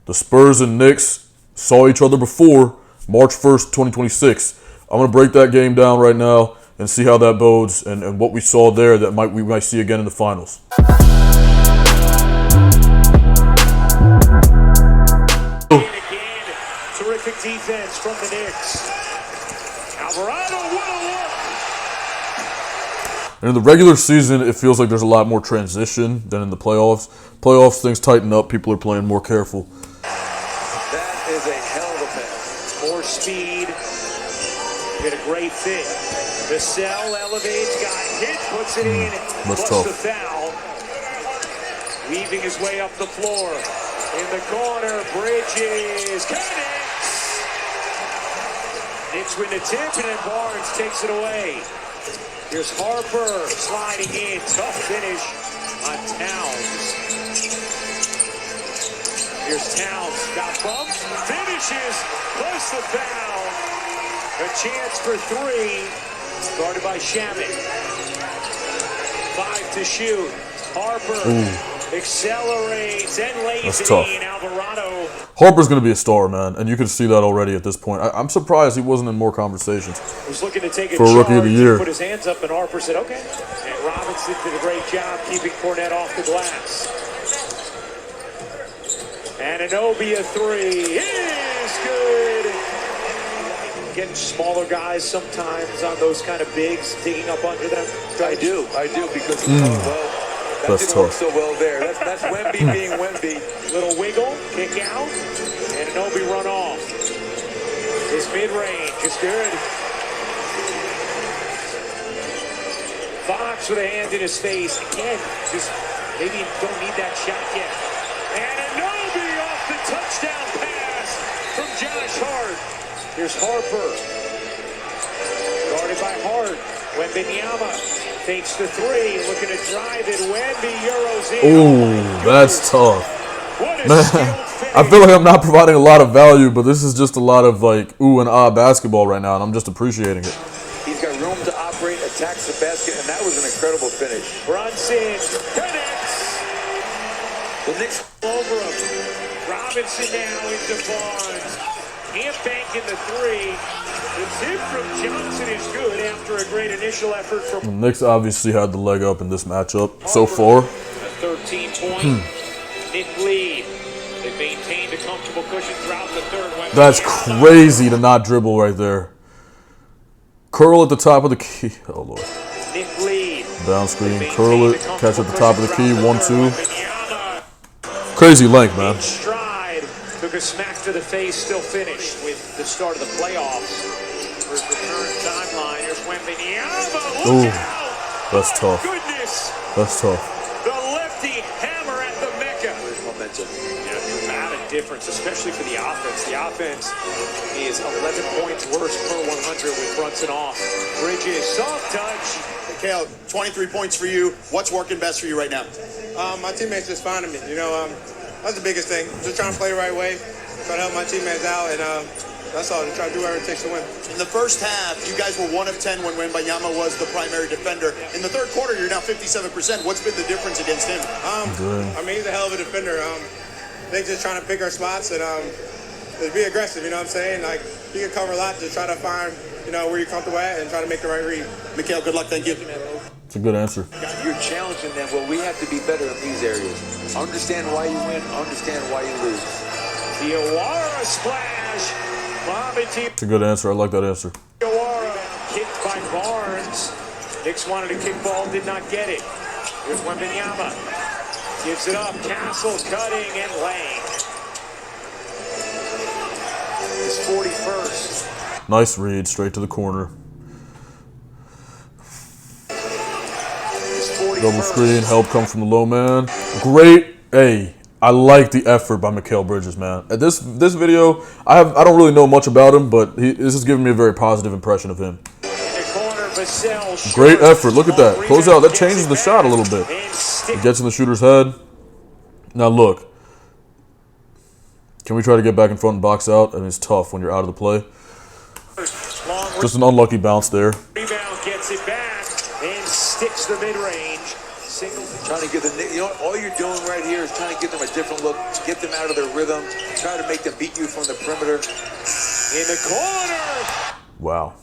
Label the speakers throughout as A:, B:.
A: The Spurs and Knicks saw each other before March 1st, 2026. I'm going to break that game down right now and see how that bodes and what we saw there that we might see again in the finals.
B: Terrific defense from the Knicks. Alvarado, what a look!
A: And in the regular season, it feels like there's a lot more transition than in the playoffs. Playoffs, things tighten up. People are playing more careful.
B: That is a hell of a pass. More speed. Get a great fit. Vassell elevates, got hit, puts it in.
A: That's
B: plus
A: tough.
B: The foul. Weaving his way up the floor. In the corner, Bridges connects. Knicks win the tip, and then Barnes takes it away. Here's Harper sliding in. Tough finish on Towns. Here's Towns. Got bumped. Finishes. Plus the foul. A chance for three. Guarded by Shaman. 5 to shoot. Harper accelerates and lays it in. Alvarado.
A: Harper's going to be a star, man, and you can see that already at this point. I'm surprised he wasn't in more conversations.
B: He was looking to take a
A: for a rookie of the year.
B: Put his hands up, and Harper said, "Okay." And Robinson did a great job keeping Cornette off the glass. And Anunoby a three is good. Getting smaller guys sometimes on those kind of bigs, digging up under them.
C: I do because that
A: That's
C: didn't
A: tough.
C: work so well there. That's Wemby being Wemby.
B: Little wiggle, kick out, and Anunoby run off. His mid-range is good. Fox with a hand in his face. Again, just maybe don't need that shot yet. And Anunoby off the touchdown pass from Josh Hart. Here's Harper. Guarded by Hart. Wembanyama fakes the three. Looking to drive it. Wemby Euros in.
A: Ooh, that's tough.
B: What a
A: Man,
B: skilled
A: I feel like I'm not providing a lot of value, but this is just a lot of like ooh and ah basketball right now, and I'm just appreciating it.
C: He's got room to operate, attacks the basket, and that was an incredible finish.
B: Brunson connects.
C: The Knicks
B: Over him. Robinson now into Barnes. Can't bank in the three. The tip from Johnson is good after a great initial effort from
A: The Knicks obviously had the leg up in this matchup so far.
B: A 13-point Knick lead. They maintained a comfortable cushion throughout the third.
A: That's crazy to not dribble right there. Curl at the top of the key. Oh, Lord.
B: Knick lead.
A: Down screen, curl it, catch at the top of the key, 1-2. Crazy length, man.
B: Stride. Took a smack to the face, still finished with the start of the playoffs. First return timeline. Here's Wembanyama.
A: Ooh,
B: Look out!
A: that's tough.
B: Goodness.
A: That's tough.
B: The lefty hammer at the Mecca.
C: momentum.
B: Yeah, dramatic difference, especially for the offense. The offense is 11 points worse per 100 with Brunson off. Bridges, soft touch.
D: Kale, 23 points for you. What's working best for you right now?
E: My teammates just finding me. That's the biggest thing. Just trying to play the right way, try to help my teammates out, and that's all. Just try to do whatever it takes to win.
D: In the first half, you guys were 1 of 10 when Wembanyama was the primary defender. In the third quarter, you're now 57%. What's been the difference against him?
E: He's a hell of a defender. They're just trying to pick our spots and just be aggressive. You know what I'm saying? Like, he can cover a lot to try to find, where you're comfortable at and try to make the right read.
D: Mikhail, good luck. Thank you.
A: It's a good answer.
C: You're challenging them. Well, we have to be better in these areas. Understand why you win. Understand why you lose.
B: The Iwara splash.
A: It's a good answer. I like that answer.
B: Iwara kicked by Barnes. Knicks wanted a kick ball, did not get it. Here's Wembanyama. Gives it up. Castle cutting and laying. His 41st.
A: Nice read, straight to the corner. Double screen, help come from the low man. Great, hey, I like the effort by Mikal Bridges, man. At this video, I don't really know much about him, but this is giving me a very positive impression of him. Great effort, look at that. Close out, that changes the shot a little bit. It gets in the shooter's head. Now look, can we try to get back in front and box out? I mean, it's tough when you're out of the play. Just an unlucky bounce there.
B: Rebound gets it back and sticks the mid-range.
C: Trying to give the Knicks, you know, all you're doing right here is trying to give them a different look, get them out of their rhythm, try to make them beat you from the perimeter.
B: In the corner.
A: Wow.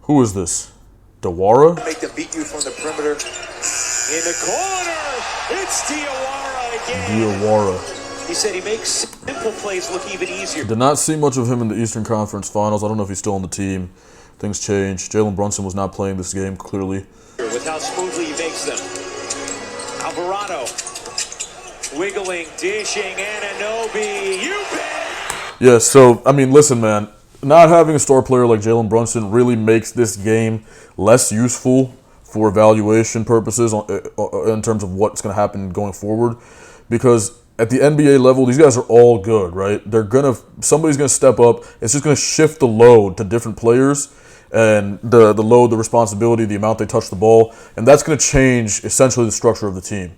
A: Who is this? Dewara?
C: Make them beat you from the perimeter.
B: In the corner. It's Diawara again.
A: Diawara.
B: He said he makes simple plays look even easier.
A: Did not see much of him in the Eastern Conference Finals. I don't know if he's still on the team. Things changed. Jalen Brunson was not playing this game, clearly.
B: With how smoothly he makes them. Alvarado. Wiggling, dishing, Anunoby. You bet.
A: Yeah, so, I mean, listen, man. Not having a star player like Jalen Brunson really makes this game less useful for evaluation purposes in terms of what's going to happen going forward. Because at the NBA level, these guys are all good, right? Somebody's going to step up. It's just going to shift the load to different players. And the load, the responsibility, the amount they touch the ball, and that's going to change essentially the structure of the team.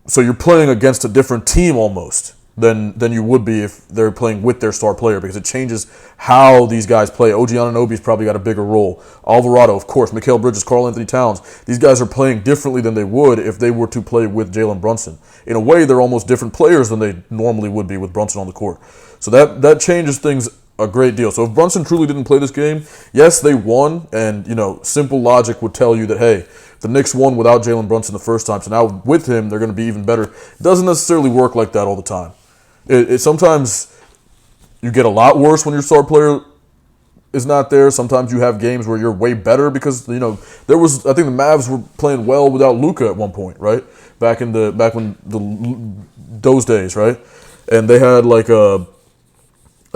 A: So you're playing against a different team almost than you would be if they're playing with their star player, because it changes how these guys play. OG Anunoby's probably got a bigger role. Alvarado, of course, Mikal Bridges, Karl Anthony Towns. These guys are playing differently than they would if they were to play with Jalen Brunson. In a way, they're almost different players than they normally would be with Brunson on the court. So that changes things a great deal. So if Brunson truly didn't play this game, yes, they won, and, you know, simple logic would tell you that, hey, the Knicks won without Jalen Brunson the first time, so now with him, they're going to be even better. It doesn't necessarily work like that all the time. Sometimes you get a lot worse when your star player is not there. Sometimes you have games where you're way better because, you know, I think the Mavs were playing well without Luka at one point, right? Back when those days, right? And they had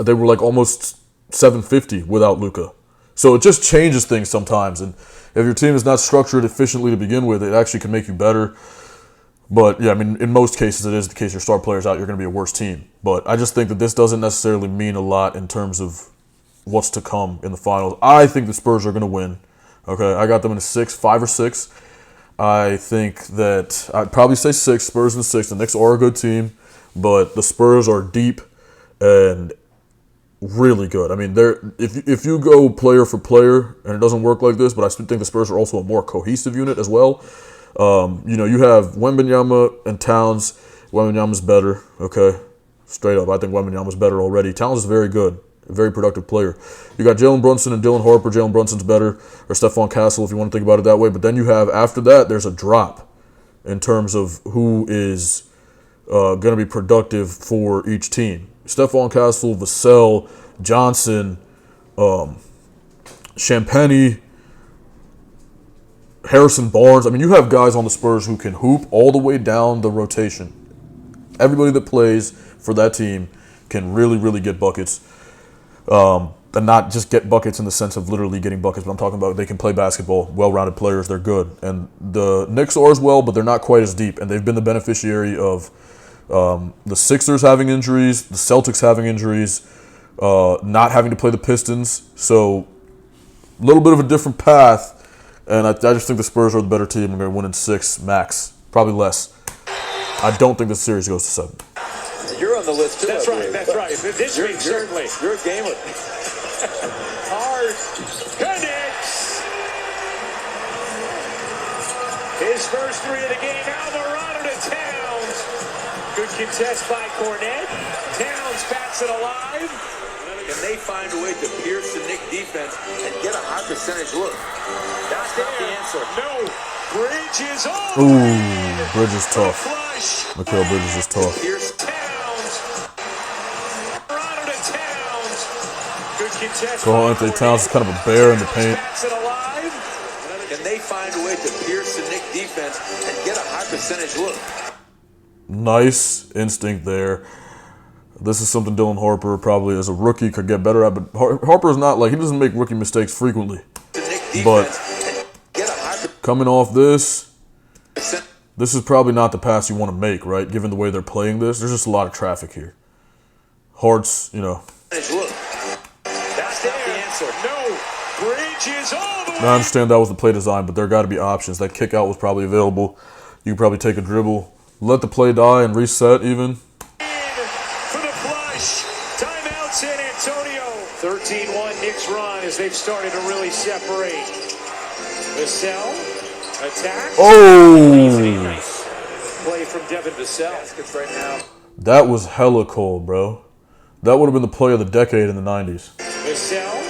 A: they were like almost 750 without Luka. So it just changes things sometimes. And if your team is not structured efficiently to begin with, it actually can make you better. But, yeah, I mean, in most cases, it is the case your star player's out, you're going to be a worse team. But I just think that this doesn't necessarily mean a lot in terms of what's to come in the finals. I think the Spurs are going to win. Okay, I got them in 5 or 6. I think that I'd probably say 6, Spurs in 6. The Knicks are a good team, but the Spurs are deep and really good. I mean, if you go player for player, and it doesn't work like this, but I still think the Spurs are also a more cohesive unit as well. You know, you have Wembanyama and Towns. Wembanyama's better, okay? Straight up, I think Wembanyama's better already. Towns is very good, a very productive player. You got Jalen Brunson and Dylan Harper. Jalen Brunson's better, or Stephon Castle if you want to think about it that way. But then you have, after that, there's a drop in terms of who is going to be productive for each team. Stephon Castle, Vassell, Johnson, Champagny, Harrison Barnes. I mean, you have guys on the Spurs who can hoop all the way down the rotation. Everybody that plays for that team can really, really get buckets. And not just get buckets in the sense of literally getting buckets, but I'm talking about they can play basketball, well-rounded players, they're good. And the Knicks are as well, but they're not quite as deep, and they've been the beneficiary of the Sixers having injuries, the Celtics having injuries, not having to play the Pistons. So a little bit of a different path, and I just think the Spurs are the better team. They're going to win in 6 max, probably less. I don't think the series goes to 7.
C: You're on the list too.
B: That's right. This week, certainly.
C: You're a gamer.
B: Hard. Knicks. His first 3 of the game. Alvarado to Towns. Good contest by Cornette. Towns bats it alive.
C: Can they find a way to pierce the Knicks defense and get a high percentage look? That's not the answer.
B: No. Bridges all.
A: Ooh, Bridges tough.
B: Flush.
A: Mikal Bridges is tough.
C: Pierce.
A: Karl Anthony Towns is kind of a bear in the paint.
C: Can they find a way to pierce the Knicks defense and get a high percentage look?
A: Nice instinct there. This is something Dylan Harper probably as a rookie could get better at, but Harper is not he doesn't make rookie mistakes frequently. But coming off this is probably not the pass you want to make, right? Given the way they're playing this, there's just a lot of traffic here. Hart's, you know.
B: No, Bridges all the way.
A: I understand that was the play design, but there got to be options. That kick out was probably available. You could probably take a dribble, let the play die, and reset even.
B: For the flush. Timeout San Antonio. 13-1 Knicks run as they've started to really separate. Vassell. Attack.
A: Oh,
B: Nice play from Devin Vassell.
C: Baskets right now.
A: that was hella cold, bro. That would have been the play of the decade in the 90s.
B: Vassell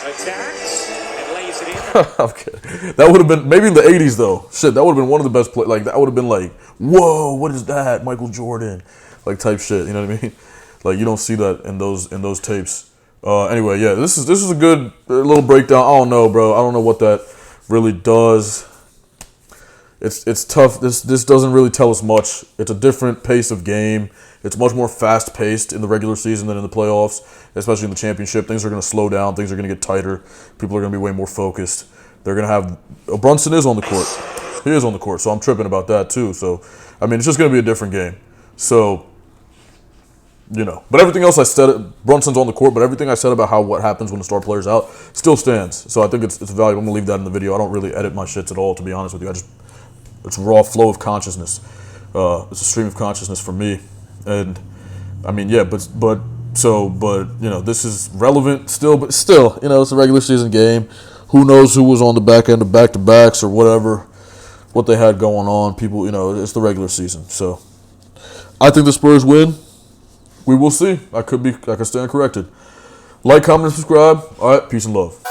B: attacks and lays it in.
A: I'm kidding. That would have been, maybe in the 80s, though. Shit, that would have been one of the best plays. Like, that would have been like, whoa, what is that? Michael Jordan. Like, type shit, you know what I mean? Like, you don't see that in those tapes. Anyway, yeah, this is a good little breakdown. I don't know, bro. I don't know what that really does. It's tough. This doesn't really tell us much. It's a different pace of game. It's much more fast-paced in the regular season than in the playoffs, especially in the championship. Things are going to slow down. Things are going to get tighter. People are going to be way more focused. They're going to have... Brunson is on the court. He is on the court, so I'm tripping about that too. So, I mean, it's just going to be a different game. So, you know. But everything else I said... Brunson's on the court, but everything I said about what happens when the star player's out still stands. So I think it's valuable. I'm going to leave that in the video. I don't really edit my shits at all, to be honest with you. It's raw flow of consciousness. It's a stream of consciousness for me. And I mean, yeah, but you know, this is relevant still, but still, you know, it's a regular season game. Who knows who was on the back end of back-to-backs or whatever, what they had going on. People, you know, it's the regular season. So I think the Spurs win. We will see. I could stand corrected. Like, comment, and subscribe. All right, peace and love.